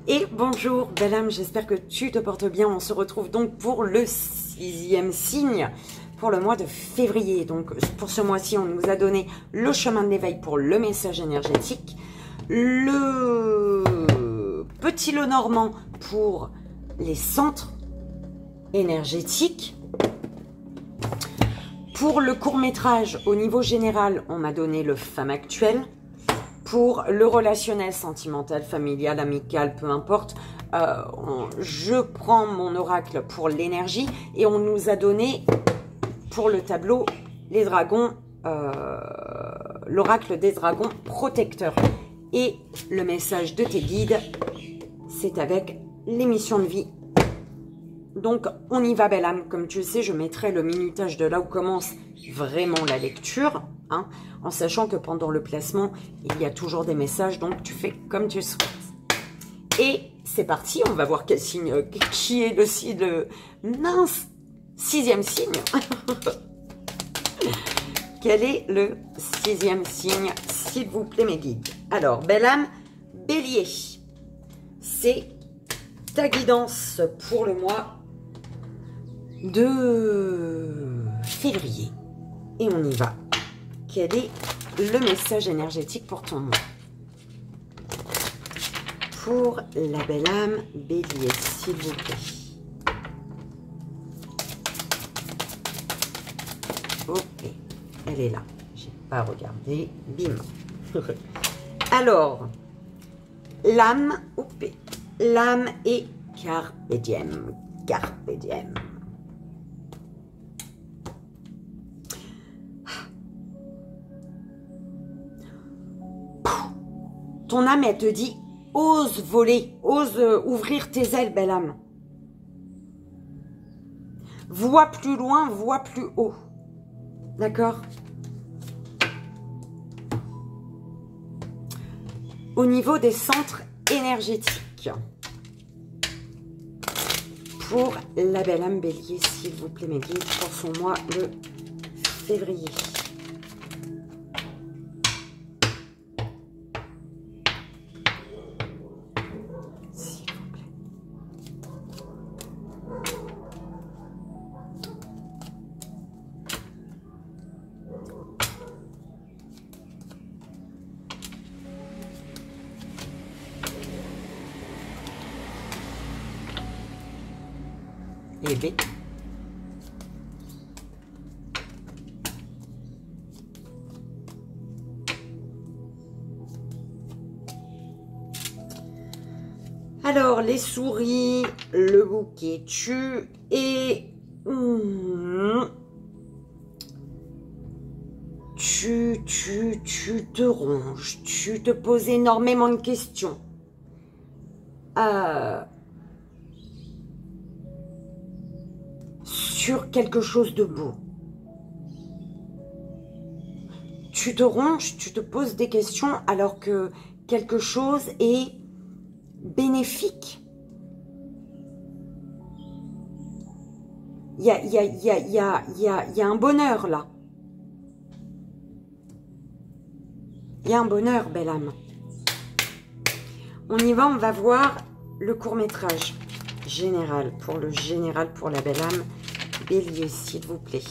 Et bonjour belle âme, j'espère que tu te portes bien. On se retrouve donc pour le 6e signe pour le mois de février. Donc pour ce mois-ci, on nous a donné le chemin de l'éveil pour le message énergétique, le petit lot normand pour les centres énergétiques. Pour le court-métrage, au niveau général, on m'a donné le femme actuelle. Pour le relationnel, sentimental, familial, amical, peu importe, je prends mon oracle pour l'énergie et on nous a donné pour le tableau les dragons, l'oracle des dragons protecteurs. Et le message de tes guides, c'est avec l'émission de vie. Donc, on y va, belle âme. Comme tu le sais, je mettrai le minutage de là où commence vraiment la lecture, hein, en sachant que pendant le placement, il y a toujours des messages, donc tu fais comme tu souhaites. Et c'est parti, on va voir quel signe, qui est le signe, mince, 6e signe. Quel est le 6e signe, s'il vous plaît, mes guides? Alors, belle âme, bélier, c'est ta guidance pour le mois de février. Et on y va. Quel est le message énergétique pour ton mois? Pour la belle âme bélier, s'il vous plaît. Ok, elle est là. J'ai pas regardé. Bim. Alors, l'âme, l'âme est carpe diem. Carpe diem. Ton âme, elle te dit, ose voler, ose ouvrir tes ailes, belle âme. Vois plus loin, vois plus haut. D'accord? Au niveau des centres énergétiques, pour la belle âme bélier, s'il vous plaît, mes guides, pour son mois de février. Et B. Alors, les souris, le bouquet tue et... Tu te ronges, tu te poses énormément de questions. Sur quelque chose de beau. Tu te ronges, tu te poses des questions alors que quelque chose est bénéfique. Il y a un bonheur là. Il y a un bonheur, belle âme. On y va, on va voir le court-métrage général. Pour le général, pour la belle âme bélier, s'il vous plaît.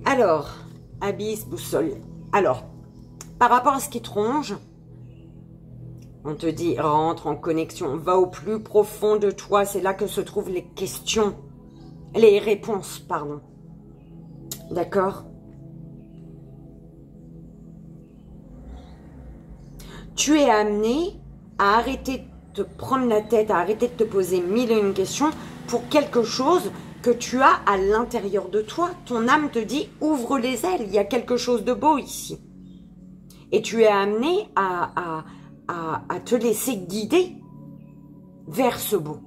Alors, abysse, boussole. Alors, par rapport à ce qui te ronge, on te dit, rentre en connexion, va au plus profond de toi. C'est là que se trouvent les questions, les réponses, pardon. D'accord? Tu es amené à arrêter de te prendre la tête, à arrêter de te poser mille et une questions pour quelque chose que tu as à l'intérieur de toi. Ton âme te dit, ouvre les ailes, il y a quelque chose de beau ici. Et tu es amené à te laisser guider vers ce beau.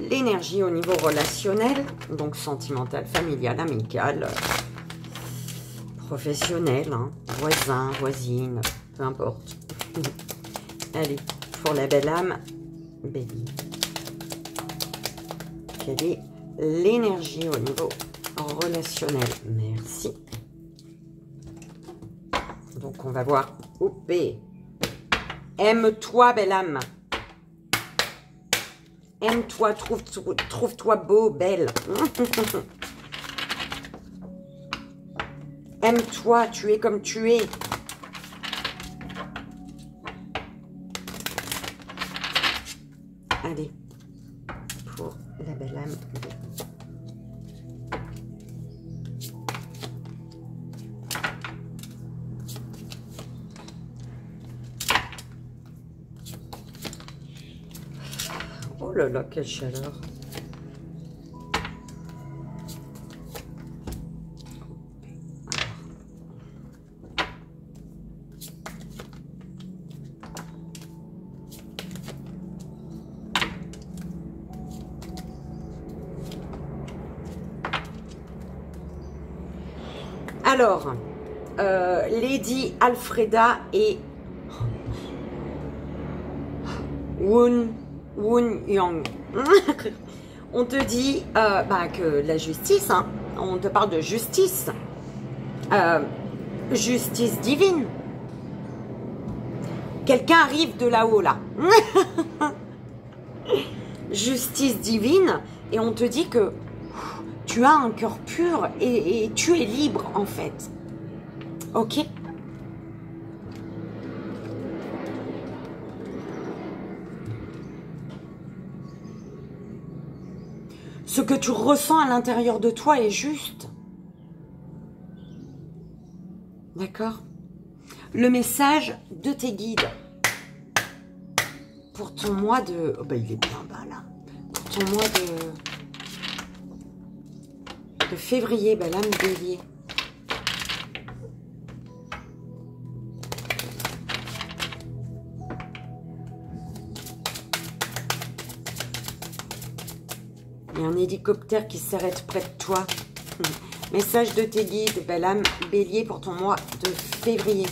L'énergie au niveau relationnel, donc sentimental, familial, amical, professionnel, hein, voisin, voisine, peu importe. Allez, pour la belle âme, Bélier. Quelle est l'énergie au niveau relationnel? Merci. Donc, on va voir. OP. Aime-toi, belle âme. Aime-toi, trouve-toi beau, belle. Aime-toi, tu es comme tu es. Allez, pour la belle âme. Oh là là, quelle chaleur. Alors, Lady Alfreda et Woon Young. On te dit que la justice, hein, on te parle de justice. Justice divine. Quelqu'un arrive de là-haut, là. Justice divine. Et on te dit que tu as un cœur pur et tu es libre, en fait. Ok? Ce que tu ressens à l'intérieur de toi est juste. D'accord? Le message de tes guides. Pour ton mois de... Oh ben, il est bien bas, là. Pour ton mois de février, belle âme Bélier. Il y a un hélicoptère qui s'arrête près de toi. Message de tes guides, belle âme Bélier, pour ton mois de février.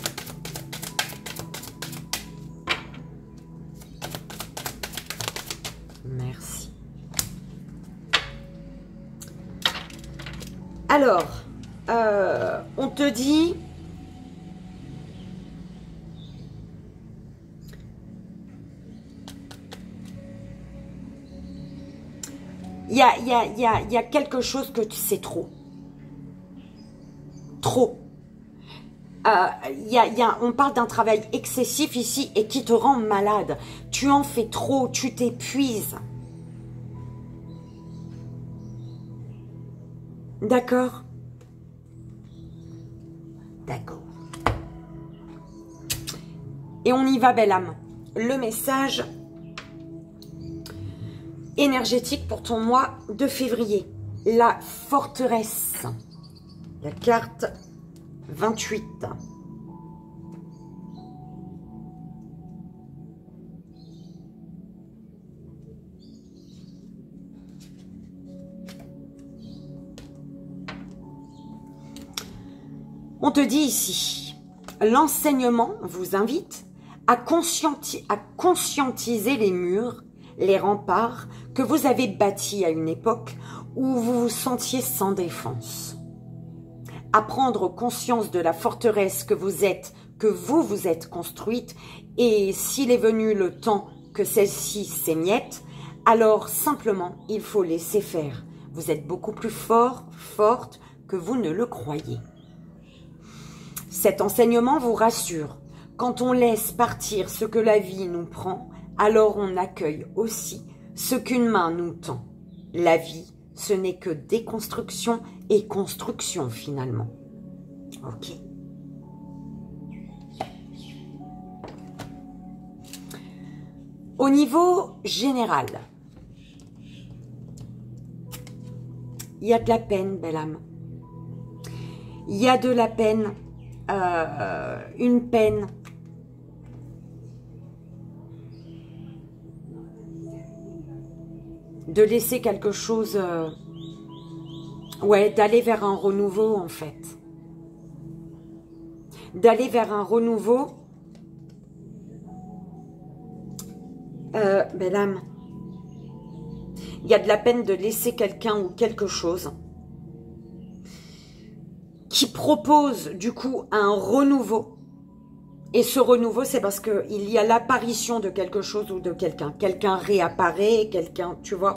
Merci. Alors, on te dit... Il y a quelque chose que c'est trop. Trop. On parle d'un travail excessif ici et qui te rend malade. Tu en fais trop, tu t'épuises. D'accord? D'accord. Et on y va, belle âme. Le message énergétique pour ton mois de février. La forteresse. La carte 28. On te dit ici, l'enseignement vous invite à conscientiser les murs, les remparts que vous avez bâtis à une époque où vous vous sentiez sans défense. À prendre conscience de la forteresse que vous vous êtes construite, et s'il est venu le temps que celle-ci s'émiette, alors simplement il faut laisser faire. Vous êtes beaucoup plus forte que vous ne le croyez. Cet enseignement vous rassure. Quand on laisse partir ce que la vie nous prend, alors on accueille aussi ce qu'une main nous tend. La vie, ce n'est que déconstruction et construction finalement. Ok. Au niveau général, il y a de la peine, belle âme. Il y a de la peine, une peine. De laisser quelque chose, ouais, d'aller vers un renouveau en fait. D'aller vers un renouveau. Belle âme. Il y a de la peine de laisser quelqu'un ou quelque chose qui propose du coup un renouveau. Et ce renouveau, c'est parce qu'il y a l'apparition de quelque chose ou de quelqu'un. Quelqu'un réapparaît, quelqu'un, tu vois.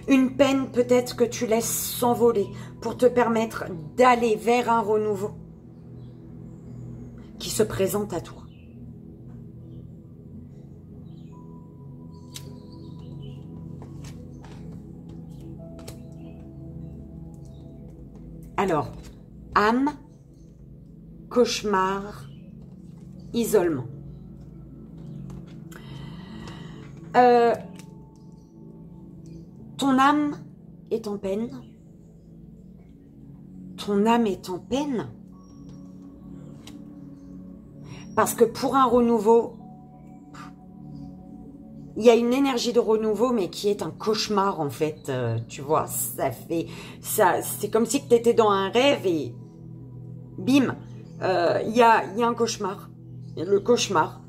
Une peine peut-être que tu laisses s'envoler pour te permettre d'aller vers un renouveau qui se présente à toi. Alors, âme, cauchemar, isolement. Ton âme est en peine. Ton âme est en peine. Parce que pour un renouveau, il y a une énergie de renouveau, mais qui est un cauchemar en fait. Tu vois, c'est comme si tu étais dans un rêve et bim, il y a un cauchemar. Le cauchemar.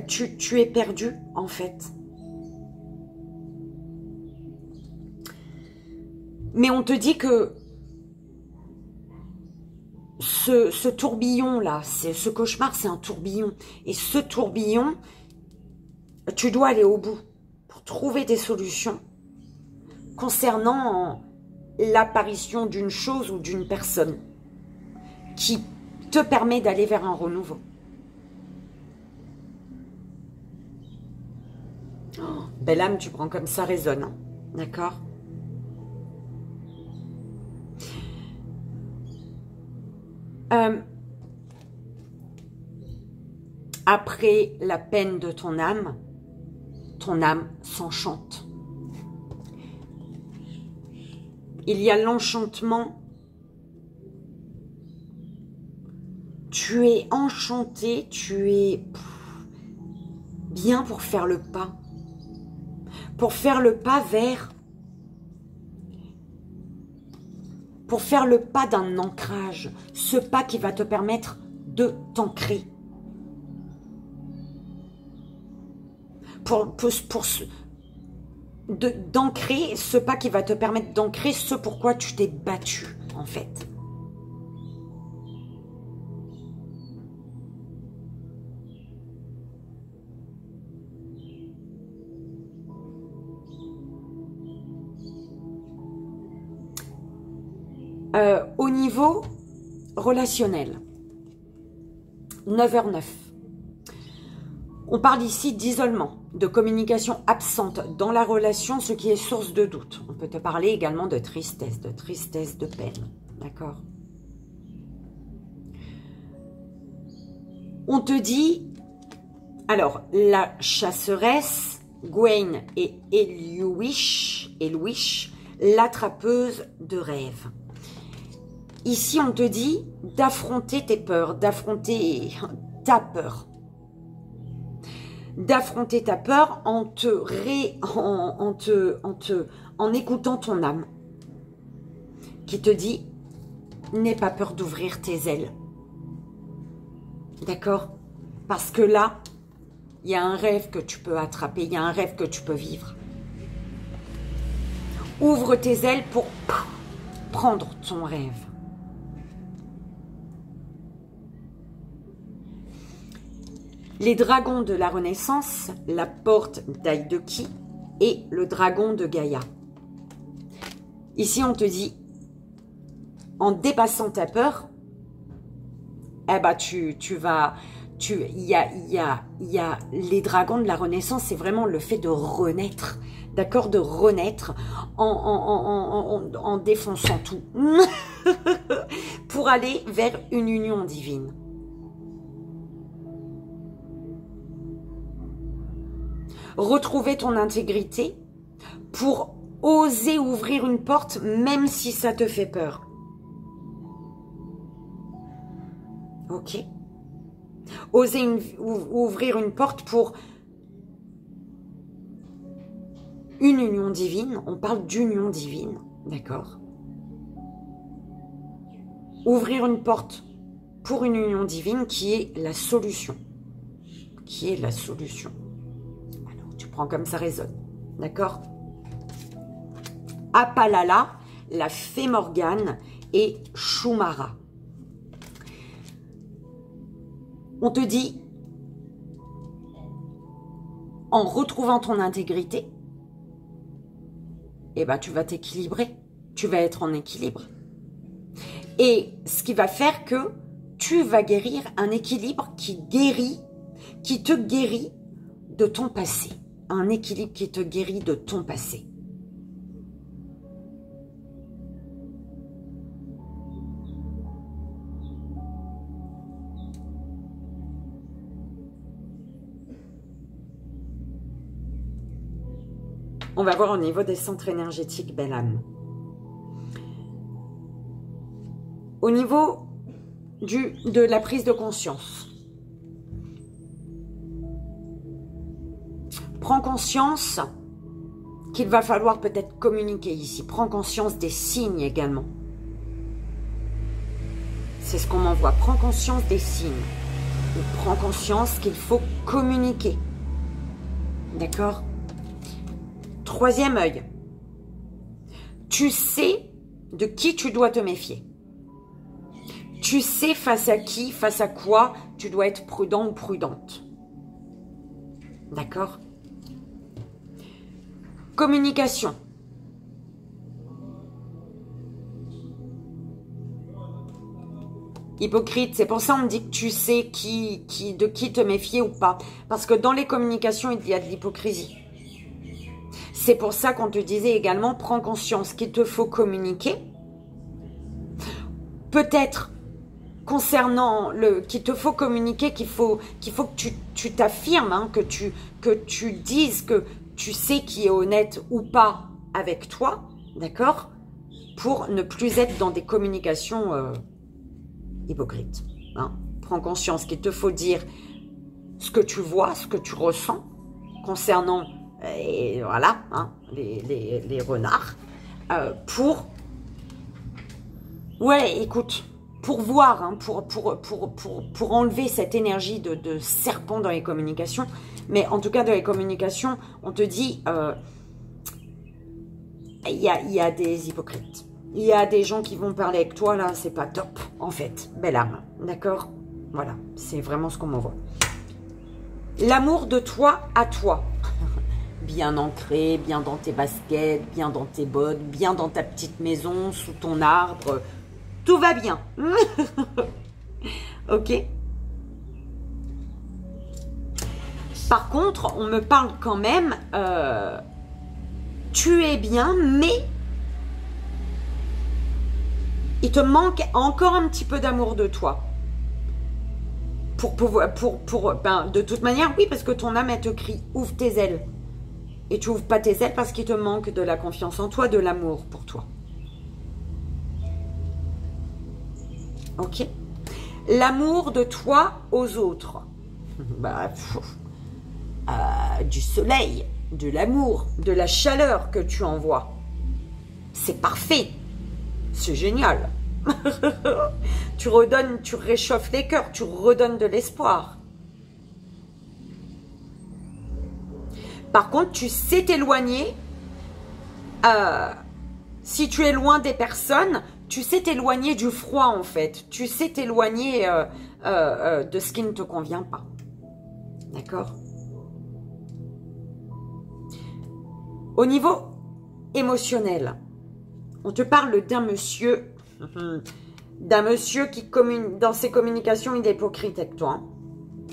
Tu es perdu en fait. Mais on te dit que ce tourbillon-là, ce cauchemar, c'est un tourbillon. Et ce tourbillon, tu dois aller au bout pour trouver des solutions concernant l'apparition d'une chose ou d'une personne qui te permet d'aller vers un renouveau. Oh, belle âme, tu prends comme ça résonne, hein, d'accord ? Après la peine de ton âme s'enchante. Il y a l'enchantement. Tu es enchanté, tu es bien pour faire le pas. Pour faire le pas vers... Pour faire le pas d'un ancrage. Ce pas qui va te permettre de t'ancrer. D'ancrer ce pas qui va te permettre d'ancrer ce pourquoi tu t'es battu, en fait. Au niveau relationnel, 9h09. On parle ici d'isolement, de communication absente dans la relation, ce qui est source de doute. On peut te parler également de tristesse, de peine. D'accord? On te dit, alors, la chasseresse, Gwen et Eluish, l'attrapeuse de rêves. Ici, on te dit d'affronter tes peurs, d'affronter ta peur. D'affronter ta peur en écoutant ton âme qui te dit n'aie pas peur d'ouvrir tes ailes. D'accord? Parce que là, il y a un rêve que tu peux attraper, il y a un rêve que tu peux vivre. Ouvre tes ailes pour prendre ton rêve. Les dragons de la Renaissance, la porte d'Aïdeki et le dragon de Gaïa. Ici, on te dit, en dépassant ta peur, eh ben, il y a les dragons de la Renaissance, c'est vraiment le fait de renaître, d'accord, de renaître en défonçant tout pour aller vers une union divine. Retrouver ton intégrité pour oser ouvrir une porte même si ça te fait peur. Ok. Oser ouvrir une porte pour une union divine. On parle d'union divine, d'accord? Ouvrir une porte pour une union divine qui est la solution. Qui est la solution. Alors, tu prends comme ça résonne, d'accord? Apalala, la fée Morgane et Shumara. On te dit, en retrouvant ton intégrité, eh ben, tu vas t'équilibrer. Tu vas être en équilibre. Et ce qui va faire que tu vas guérir un équilibre qui te guérit de ton passé. Un équilibre qui te guérit de ton passé. On va voir au niveau des centres énergétiques, belle âme. Au niveau de la prise de conscience. Prends conscience qu'il va falloir peut-être communiquer ici. Prends conscience des signes également. C'est ce qu'on m'envoie. Prends conscience des signes. Ou prends conscience qu'il faut communiquer. D'accord ? Troisième œil, tu sais de qui tu dois te méfier. Tu sais face à qui, face à quoi tu dois être prudent ou prudente. D'accord? Communication. Hypocrite, c'est pour ça qu'on me dit que tu sais de qui te méfier ou pas. Parce que dans les communications, il y a de l'hypocrisie. C'est pour ça qu'on te disait également, prends conscience qu'il te faut communiquer. Peut-être concernant qu'il te faut communiquer, qu'il faut que tu t'affirmes, hein, que tu dises que tu sais qui est honnête ou pas avec toi, d'accord? Pour ne plus être dans des communications hypocrites. Hein. Prends conscience qu'il te faut dire ce que tu vois, ce que tu ressens concernant... Et voilà, hein, les renards, ouais, écoute, pour voir, hein, pour enlever cette énergie de serpent dans les communications, mais en tout cas dans les communications, on te dit, il y a des hypocrites, il y a des gens qui vont parler avec toi, là, c'est pas top, en fait, belle âme, d'accord? Voilà, c'est vraiment ce qu'on m'envoie. L'amour de toi à toi. Bien ancré, bien dans tes baskets, bien dans tes bottes, bien dans ta petite maison, sous ton arbre. Tout va bien. Ok. Par contre, on me parle quand même, tu es bien, mais il te manque encore un petit peu d'amour de toi. De toute manière, oui, parce que ton âme, elle te crie, ouvre tes ailes. Et tu ouvres pas tes ailes parce qu'il te manque de la confiance en toi, de l'amour pour toi. Ok? L'amour de toi aux autres. Bah, du soleil, de l'amour, de la chaleur que tu envoies. C'est parfait. C'est génial. Tu redonnes, tu réchauffes les cœurs, tu redonnes de l'espoir. Par contre, tu sais t'éloigner. Si tu es loin des personnes, tu sais t'éloigner du froid, en fait. Tu sais t'éloigner de ce qui ne te convient pas. D'accord? Au niveau émotionnel, on te parle d'un monsieur qui dans ses communications, il est hypocrite avec toi. Hein.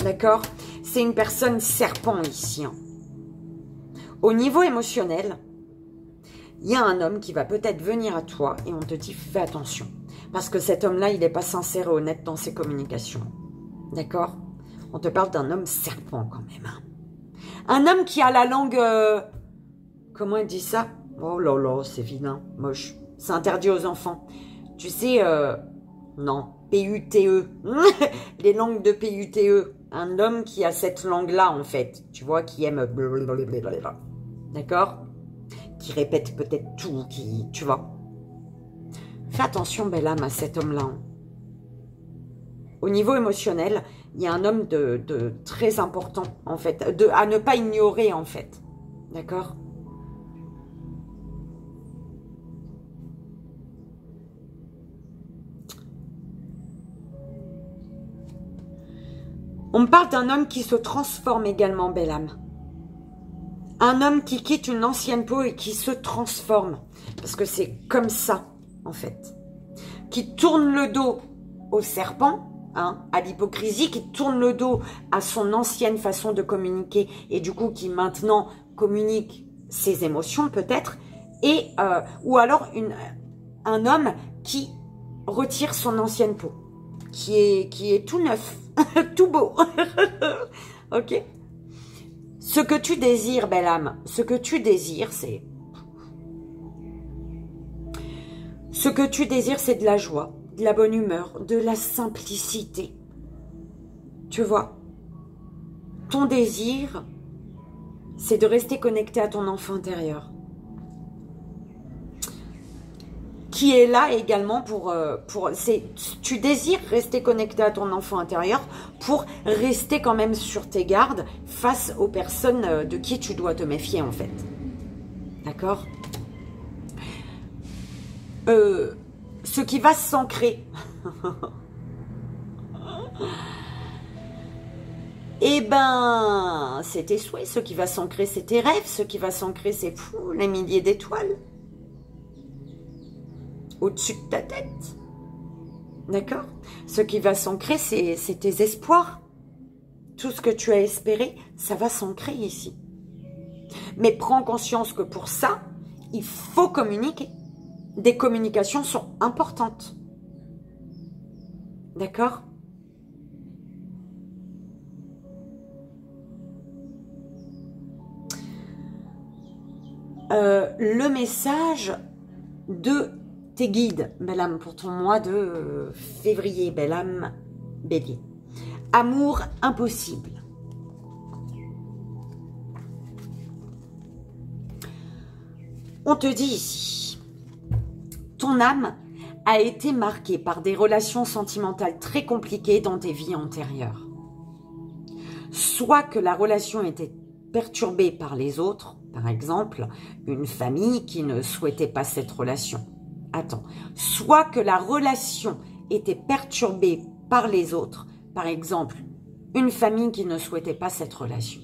D'accord? C'est une personne serpent ici. Hein. Au niveau émotionnel, il y a un homme qui va peut-être venir à toi et on te dit fais attention. Parce que cet homme-là, il n'est pas sincère et honnête dans ses communications. D'accord? On te parle d'un homme serpent quand même. Hein. Un homme qui a la langue... comment il dit ça? Oh là là, c'est vilain, moche. C'est interdit aux enfants. Tu sais, non, PUTE. Les langues de PUTE. Un homme qui a cette langue-là, en fait. Tu vois, qui aime... D'accord? Qui répète peut-être tout, qui... Tu vois? Fais attention, belle âme, à cet homme-là. Au niveau émotionnel, il y a un homme de très important, en fait. À ne pas ignorer, en fait. D'accord? On me parle d'un homme qui se transforme également, belle âme. Un homme qui quitte une ancienne peau et qui se transforme. Parce que c'est comme ça, en fait. Qui tourne le dos au serpent, hein, à l'hypocrisie, qui tourne le dos à son ancienne façon de communiquer et du coup qui maintenant communique ses émotions peut-être. Et ou alors un homme qui retire son ancienne peau. Qui est tout neuf, tout beau. Ok? Ce que tu désires, belle âme, ce que tu désires, c'est... Ce que tu désires, c'est de la joie, de la bonne humeur, de la simplicité. Tu vois? Ton désir, c'est de rester connecté à ton enfant intérieur. Qui est là également tu désires rester connecté à ton enfant intérieur pour rester quand même sur tes gardes face aux personnes de qui tu dois te méfier en fait. D'accord? Ce qui va s'ancrer. Eh ben, c'est tes souhaits. Ce qui va s'ancrer, c'est tes rêves. Ce qui va s'ancrer, c'est les milliers d'étoiles. Au-dessus de ta tête. D'accord? Ce qui va s'ancrer, c'est tes espoirs. Tout ce que tu as espéré, ça va s'ancrer ici. Mais prends conscience que pour ça, il faut communiquer. Des communications sont importantes. D'accord? Le message de tes guides, belle âme, pour ton mois de février, belle âme, bélier. Amour impossible. On te dit ici, ton âme a été marquée par des relations sentimentales très compliquées dans tes vies antérieures. Soit que la relation était perturbée par les autres, par exemple, une famille qui ne souhaitait pas cette relation. Attends, soit que la relation était perturbée par les autres, par exemple, une famille qui ne souhaitait pas cette relation.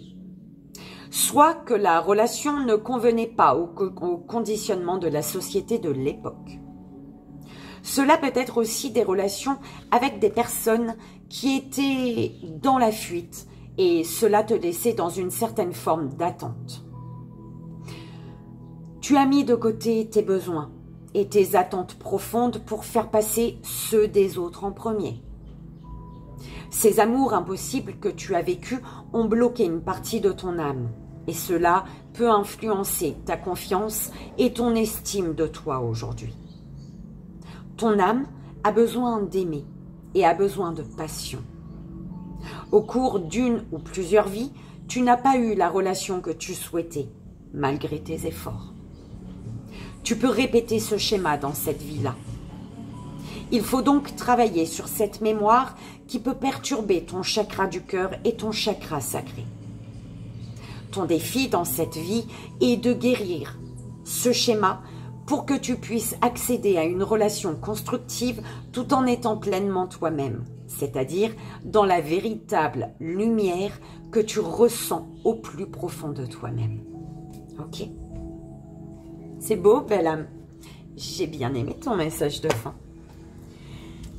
Soit que la relation ne convenait pas au conditionnement de la société de l'époque. Cela peut être aussi des relations avec des personnes qui étaient dans la fuite et cela te laissait dans une certaine forme d'attente. Tu as mis de côté tes besoins et tes attentes profondes pour faire passer ceux des autres en premier. Ces amours impossibles que tu as vécus ont bloqué une partie de ton âme et cela peut influencer ta confiance et ton estime de toi aujourd'hui. Ton âme a besoin d'aimer et a besoin de passion. Au cours d'une ou plusieurs vies, tu n'as pas eu la relation que tu souhaitais, malgré tes efforts. Tu peux répéter ce schéma dans cette vie-là. Il faut donc travailler sur cette mémoire qui peut perturber ton chakra du cœur et ton chakra sacré. Ton défi dans cette vie est de guérir ce schéma pour que tu puisses accéder à une relation constructive tout en étant pleinement toi-même, c'est-à-dire dans la véritable lumière que tu ressens au plus profond de toi-même. Ok? C'est beau, belle âme. J'ai bien aimé ton message de fin.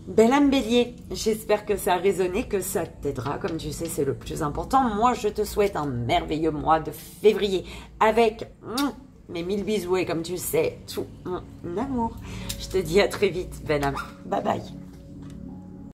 Belle âme bélier, j'espère que ça a résonné, que ça t'aidera. Comme tu sais, c'est le plus important. Moi, je te souhaite un merveilleux mois de février avec mes 1000 bisous et comme tu sais, tout mon amour. Je te dis à très vite, belle âme. Bye bye.